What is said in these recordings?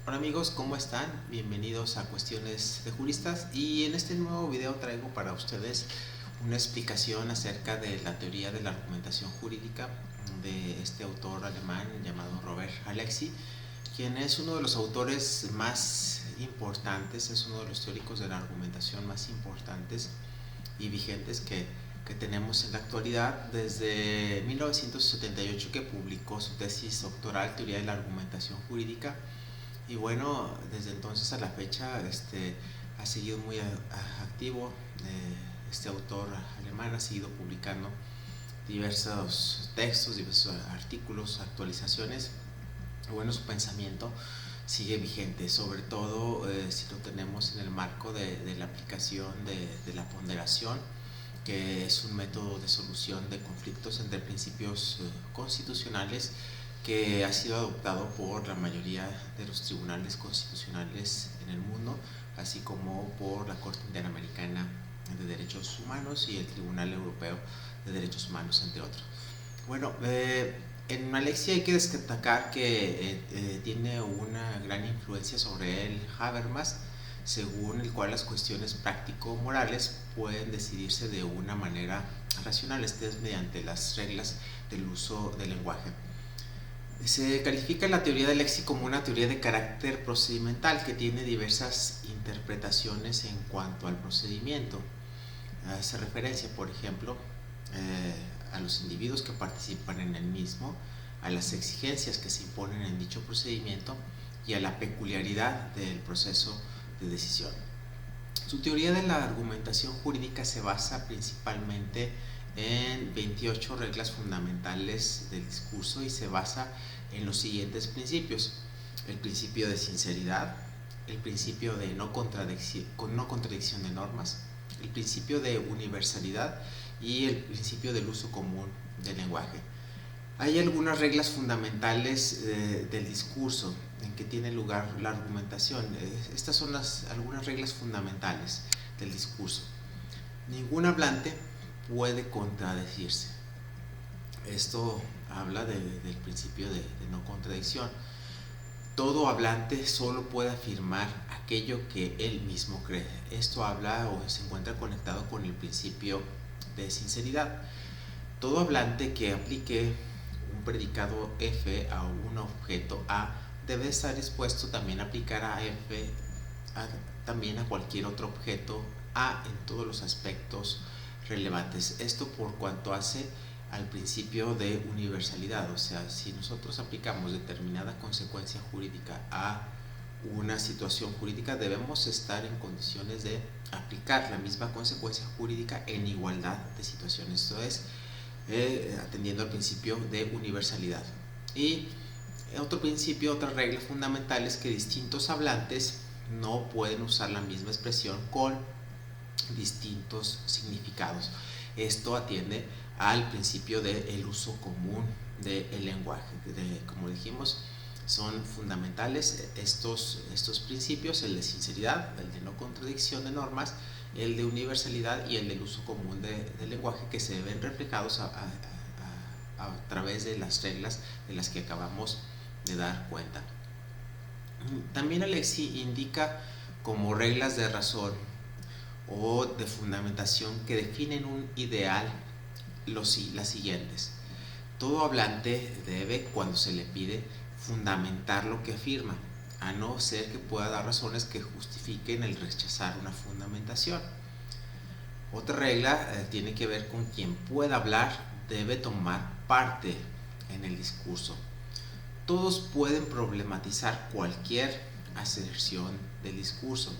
Hola amigos, ¿cómo están? Bienvenidos a Cuestiones de Juristas y en este nuevo video traigo para ustedes una explicación acerca de la teoría de la argumentación jurídica de este autor alemán llamado Robert Alexy, quien es uno de los autores más importantes, es uno de los teóricos de la argumentación más importantes y vigentes que tenemos en la actualidad desde 1978 que publicó su tesis doctoral Teoría de la Argumentación Jurídica. Y bueno, desde entonces a la fecha ha seguido muy activo. Este autor alemán ha seguido publicando diversos textos, diversos artículos, actualizaciones. Y bueno, su pensamiento sigue vigente, sobre todo si lo tenemos en el marco de la aplicación de la ponderación, que es un método de solución de conflictos entre principios constitucionales que ha sido adoptado por la mayoría de los tribunales constitucionales en el mundo, así como por la Corte Interamericana de Derechos Humanos y el Tribunal Europeo de Derechos Humanos, entre otros. Bueno, en Alexia hay que destacar que tiene una gran influencia sobre el Habermas, según el cual las cuestiones práctico-morales pueden decidirse de una manera racional, es mediante las reglas del uso del lenguaje. Se califica la teoría del léxico como una teoría de carácter procedimental que tiene diversas interpretaciones en cuanto al procedimiento. Hace referencia, por ejemplo, a los individuos que participan en el mismo, a las exigencias que se imponen en dicho procedimiento y a la peculiaridad del proceso de decisión. Su teoría de la argumentación jurídica se basa principalmente en 28 reglas fundamentales del discurso y se basa en los siguientes principios: el principio de sinceridad, el principio de no contradicción de normas, el principio de universalidad y el principio del uso común del lenguaje. Hay algunas reglas fundamentales del discurso en que tiene lugar la argumentación. Estas son algunas reglas fundamentales del discurso. Ningún hablante puede contradecirse. Esto habla del principio de no contradicción. Todo hablante solo puede afirmar aquello que él mismo cree. Esto habla o se encuentra conectado con el principio de sinceridad. Todo hablante que aplique un predicado F a un objeto A debe estar dispuesto también a aplicar a F también a cualquier otro objeto A en todos los aspectos relevantes. Esto por cuanto hace al principio de universalidad, o sea, si nosotros aplicamos determinada consecuencia jurídica a una situación jurídica, debemos estar en condiciones de aplicar la misma consecuencia jurídica en igualdad de situaciones. Esto es, atendiendo al principio de universalidad. Y otro principio, otra regla fundamental es que distintos hablantes no pueden usar la misma expresión con distintos significados. Esto atiende al principio del uso común del lenguaje. Como dijimos, son fundamentales estos principios: el de sinceridad, el de no contradicción de normas, el de universalidad y el del uso común del lenguaje, que se ven reflejados a través de las reglas de las que acabamos de dar cuenta. También Alexy indica como reglas de razón o de fundamentación que definen un ideal las siguientes: todo hablante debe, cuando se le pide, fundamentar lo que afirma, a no ser que pueda dar razones que justifiquen el rechazar una fundamentación. Otra regla tiene que ver con quien pueda hablar debe tomar parte en el discurso. Todos pueden problematizar cualquier aserción del discurso.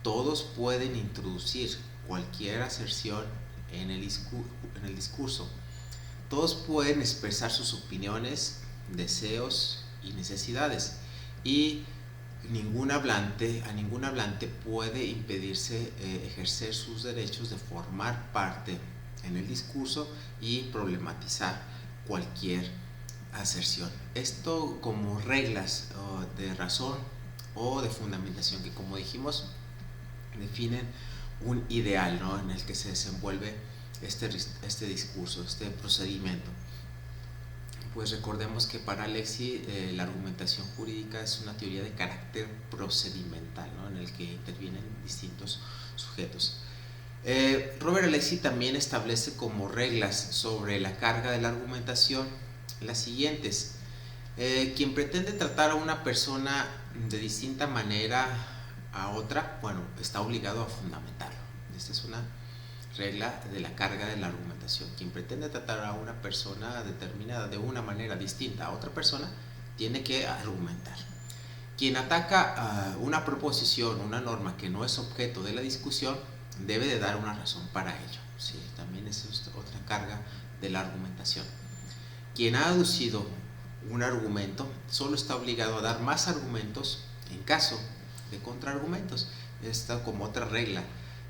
Todos pueden introducir cualquier aserción en el discurso. Todos pueden expresar sus opiniones, deseos y necesidades, y a ningún hablante puede impedirse ejercer sus derechos de formar parte en el discurso y problematizar cualquier aserción. Esto como reglas de razón o de fundamentación que, como dijimos, definen un ideal, ¿no?, en el que se desenvuelve este discurso, este procedimiento. Pues recordemos que para Alexis la argumentación jurídica es una teoría de carácter procedimental, ¿no? En el que intervienen distintos sujetos. Robert Alexis también establece como reglas sobre la carga de la argumentación las siguientes. Quien pretende tratar a una persona de distinta manera a otra, bueno, está obligado a fundamentarlo. Esta es una regla de la carga de la argumentación. Quien pretende tratar a una persona determinada de una manera distinta a otra persona, tiene que argumentar. Quien ataca una proposición, una norma que no es objeto de la discusión, debe de dar una razón para ello. Sí, también es otra carga de la argumentación. Quien ha aducido un argumento solo está obligado a dar más argumentos en caso de contraargumentos. Esta como otra regla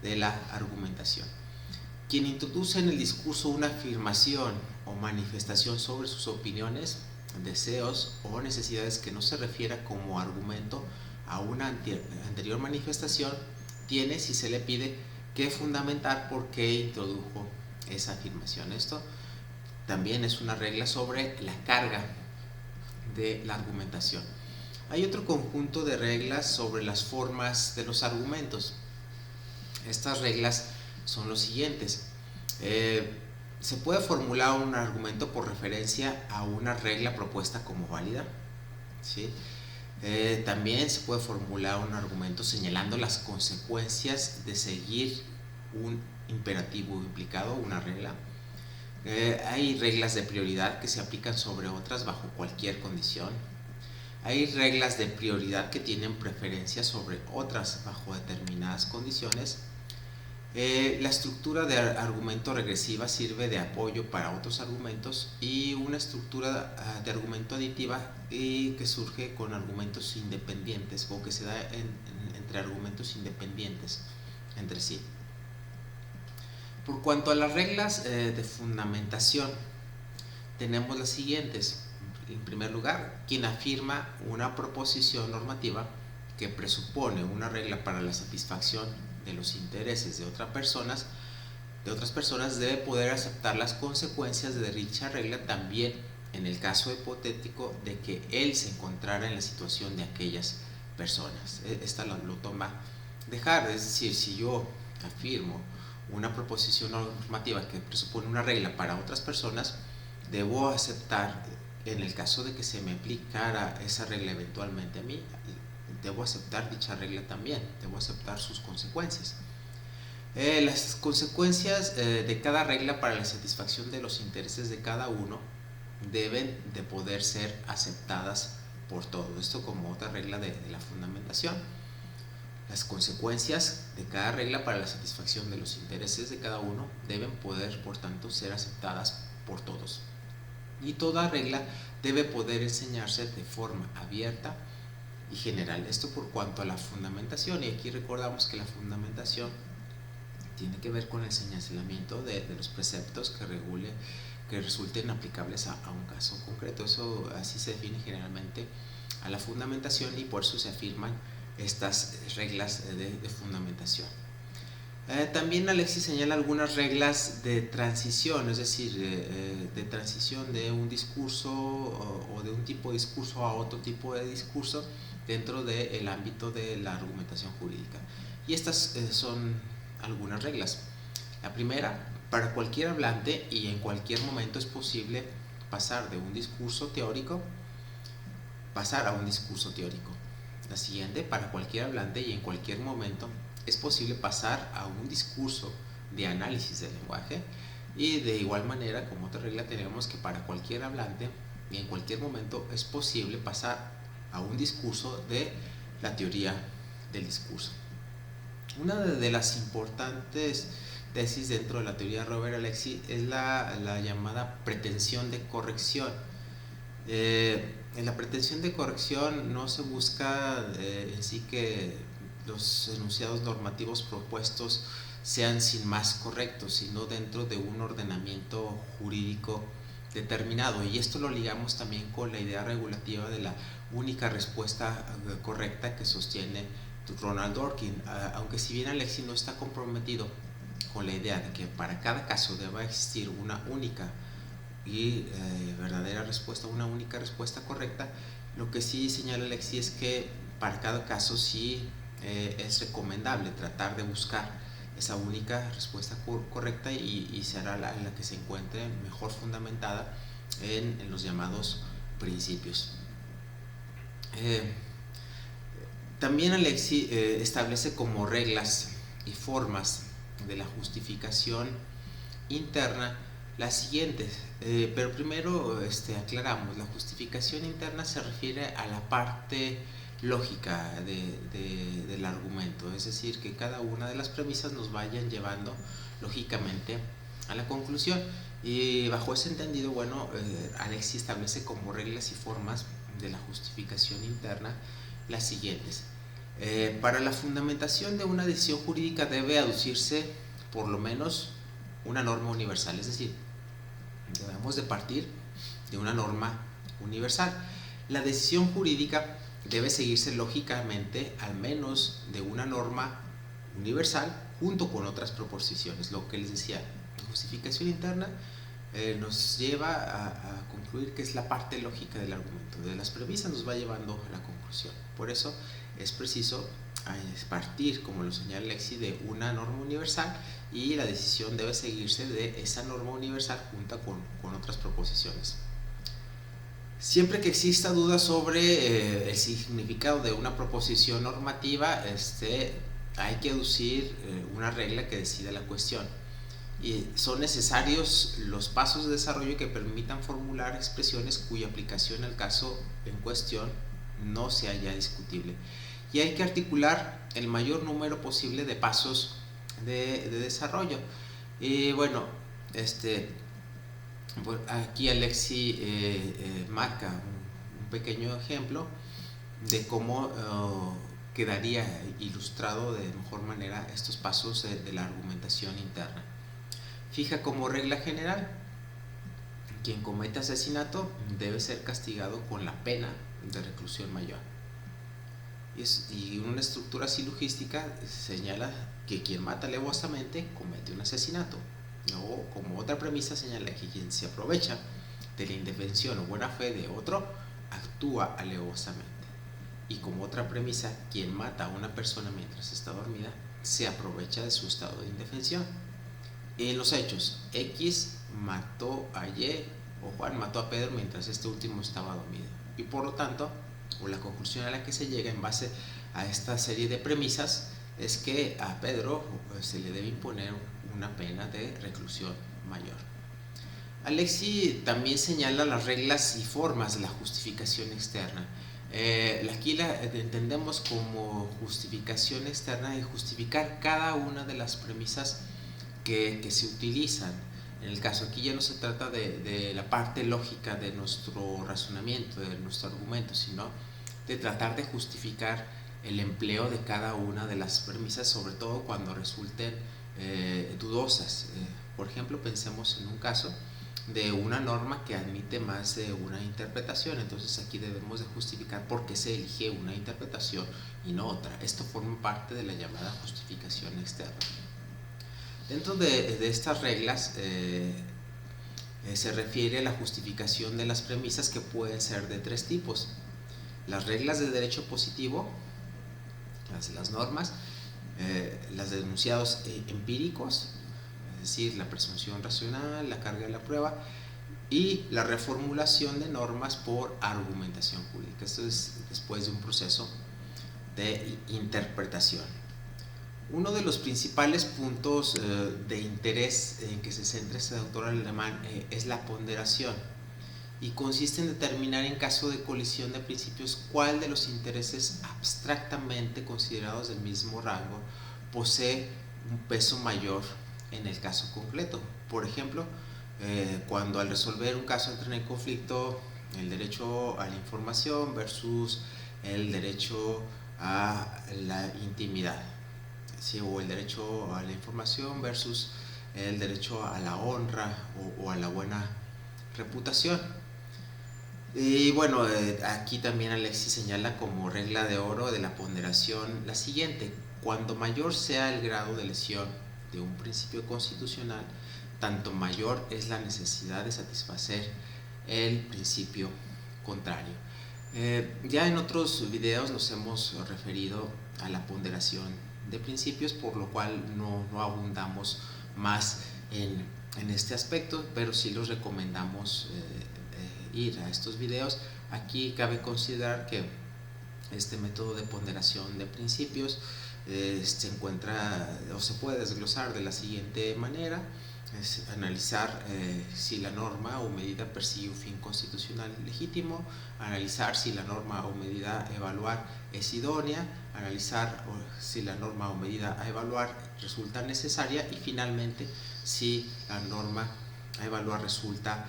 de la argumentación. Quien introduce en el discurso una afirmación o manifestación sobre sus opiniones, deseos o necesidades que no se refiera como argumento a una anterior manifestación, tiene, si se le pide, que fundamentar por qué introdujo esa afirmación. Esto también es una regla sobre la carga de la argumentación. Hay otro conjunto de reglas sobre las formas de los argumentos. Estas reglas son los siguientes. Se puede formular un argumento por referencia a una regla propuesta como válida, ¿sí? También se puede formular un argumento señalando las consecuencias de seguir un imperativo implicado, una regla. Hay reglas de prioridad que se aplican sobre otras bajo cualquier condición. Hay reglas de prioridad que tienen preferencia sobre otras bajo determinadas condiciones. La estructura de argumento regresiva sirve de apoyo para otros argumentos, y una estructura de argumento aditiva que surge con argumentos independientes, o que se da entre argumentos independientes entre sí. Por cuanto a las reglas de fundamentación, tenemos las siguientes. En primer lugar, quien afirma una proposición normativa que presupone una regla para la satisfacción de los intereses de otras personas debe poder aceptar las consecuencias de dicha regla también en el caso hipotético de que él se encontrara en la situación de aquellas personas. Esta lo toma dejar, es decir, si yo afirmo una proposición normativa que presupone una regla para otras personas, debo aceptar, en el caso de que se me aplicara esa regla eventualmente a mí, debo aceptar dicha regla también, debo aceptar sus consecuencias. Las consecuencias de cada regla para la satisfacción de los intereses de cada uno deben de poder ser aceptadas por todos. Esto como otra regla de la fundamentación. Las consecuencias de cada regla para la satisfacción de los intereses de cada uno deben poder, por tanto, ser aceptadas por todos. Y toda regla debe poder enseñarse de forma abierta y general. Esto por cuanto a la fundamentación, y aquí recordamos que la fundamentación tiene que ver con el señalamiento de los preceptos que resulten aplicables a un caso concreto. Eso así se define generalmente a la fundamentación, y por eso se afirman estas reglas de fundamentación. También Alexis señala algunas reglas de transición, es decir, de transición de un discurso o de un tipo de discurso a otro tipo de discurso dentro del ámbito de la argumentación jurídica. Y estas son algunas reglas. La primera, para cualquier hablante y en cualquier momento es posible pasar a un discurso teórico. La siguiente, para cualquier hablante y en cualquier momento es posible pasar a un discurso de análisis del lenguaje. Y de igual manera, como otra regla, tenemos que para cualquier hablante y en cualquier momento es posible pasar a un discurso de la teoría del discurso. Una de las importantes tesis dentro de la teoría de Robert Alexis es la llamada pretensión de corrección. En la pretensión de corrección no se busca en sí que los enunciados normativos propuestos sean sin más correctos, sino dentro de un ordenamiento jurídico determinado. Y esto lo ligamos también con la idea regulativa de la única respuesta correcta que sostiene Ronald Dworkin, aunque si bien Alexis no está comprometido con la idea de que para cada caso deba existir una única y verdadera respuesta, una única respuesta correcta. Lo que sí señala Alexi es que para cada caso sí es recomendable tratar de buscar esa única respuesta correcta y será la que se encuentre mejor fundamentada en los llamados principios. También Alexi establece como reglas y formas de la justificación interna las siguientes, pero primero aclaramos, la justificación interna se refiere a la parte lógica del argumento, es decir, que cada una de las premisas nos vayan llevando lógicamente a la conclusión, y bajo ese entendido, bueno, Alexi establece como reglas y formas de la justificación interna las siguientes. Para la fundamentación de una decisión jurídica debe aducirse por lo menos una norma universal, es decir, debemos de partir de una norma universal. La decisión jurídica debe seguirse lógicamente al menos de una norma universal junto con otras proposiciones. Lo que les decía, la justificación interna nos lleva a concluir que es la parte lógica del argumento. De las premisas nos va llevando a la conclusión. Por eso es preciso partir, como lo señala Alexi, de una norma universal, y la decisión debe seguirse de esa norma universal junto con otras proposiciones. Siempre que exista duda sobre el significado de una proposición normativa, hay que aducir una regla que decida la cuestión. Y son necesarios los pasos de desarrollo que permitan formular expresiones cuya aplicación al caso en cuestión no sea ya discutible. Y hay que articular el mayor número posible de pasos de desarrollo. Y bueno, aquí Alexi marca un pequeño ejemplo de cómo quedaría ilustrado de mejor manera estos pasos de la argumentación interna. Fija como regla general: quien comete asesinato debe ser castigado con la pena de reclusión mayor. Y una estructura silogística señala que quien mata alevosamente comete un asesinato. Luego, como otra premisa, señala que quien se aprovecha de la indefensión o buena fe de otro actúa alevosamente. Y como otra premisa, quien mata a una persona mientras está dormida se aprovecha de su estado de indefensión. En los hechos, X mató a Y, o Juan mató a Pedro mientras este último estaba dormido. Y por lo tanto, o la conclusión a la que se llega en base a esta serie de premisas es que a Pedro se le debe imponer una pena de reclusión mayor. Alexi también señala las reglas y formas de la justificación externa. Aquí la entendemos como justificación externa de justificar cada una de las premisas que se utilizan. En el caso aquí ya no se trata de la parte lógica de nuestro razonamiento, de nuestro argumento, sino de tratar de justificar el empleo de cada una de las premisas, sobre todo cuando resulten dudosas. Por ejemplo, pensemos en un caso de una norma que admite más de una interpretación. Entonces aquí debemos de justificar por qué se elige una interpretación y no otra. Esto forma parte de la llamada justificación externa. Dentro de estas reglas se refiere a la justificación de las premisas, que pueden ser de tres tipos: las reglas de derecho positivo, las normas, las de enunciados empíricos, es decir, la presunción racional, la carga de la prueba, y la reformulación de normas por argumentación jurídica. Esto es después de un proceso de interpretación. Uno de los principales puntos de interés en que se centra este autor alemán es la ponderación, y consiste en determinar, en caso de colisión de principios, cuál de los intereses abstractamente considerados del mismo rango posee un peso mayor en el caso concreto. Por ejemplo, cuando al resolver un caso entra en conflicto el derecho a la información versus el derecho a la intimidad, ¿sí? O el derecho a la información versus el derecho a la honra o a la buena reputación. Y bueno, aquí también Alexis señala como regla de oro de la ponderación la siguiente: cuando mayor sea el grado de lesión de un principio constitucional, tanto mayor es la necesidad de satisfacer el principio contrario. Ya en otros videos nos hemos referido a la ponderación de principios, por lo cual no abundamos más en este aspecto, pero sí los recomendamos ir a estos videos. Aquí cabe considerar que este método de ponderación de principios se encuentra o se puede desglosar de la siguiente manera: es analizar si la norma o medida persigue un fin constitucional legítimo, analizar si la norma o medida a evaluar es idónea, analizar si la norma o medida a evaluar resulta necesaria y finalmente si la norma a evaluar resulta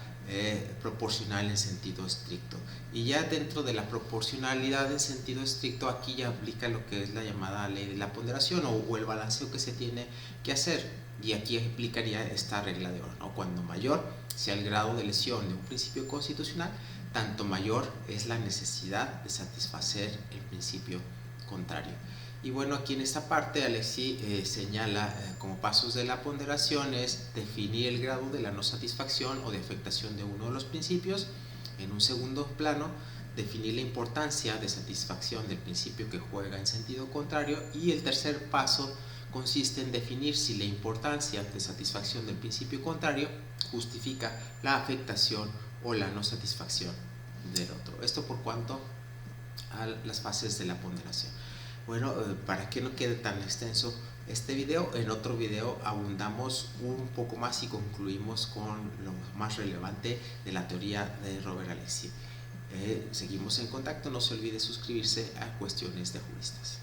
proporcional en sentido estricto. Y ya dentro de la proporcionalidad en sentido estricto, aquí ya aplica lo que es la llamada ley de la ponderación o el balanceo que se tiene que hacer. Y aquí aplicaría esta regla de oro, ¿no? Cuando mayor sea el grado de lesión de un principio constitucional, tanto mayor es la necesidad de satisfacer el principio contrario. Y bueno, aquí en esta parte Alexis señala como pasos de la ponderación es definir el grado de la no satisfacción o de afectación de uno de los principios. En un segundo plano, definir la importancia de satisfacción del principio que juega en sentido contrario. Y el tercer paso consiste en definir si la importancia de satisfacción del principio contrario justifica la afectación o la no satisfacción del otro. Esto por cuanto a las fases de la ponderación. Bueno, para que no quede tan extenso este video, en otro video abundamos un poco más y concluimos con lo más relevante de la teoría de Robert Alexis. Seguimos en contacto, no se olvide suscribirse a Cuestiones de Juristas.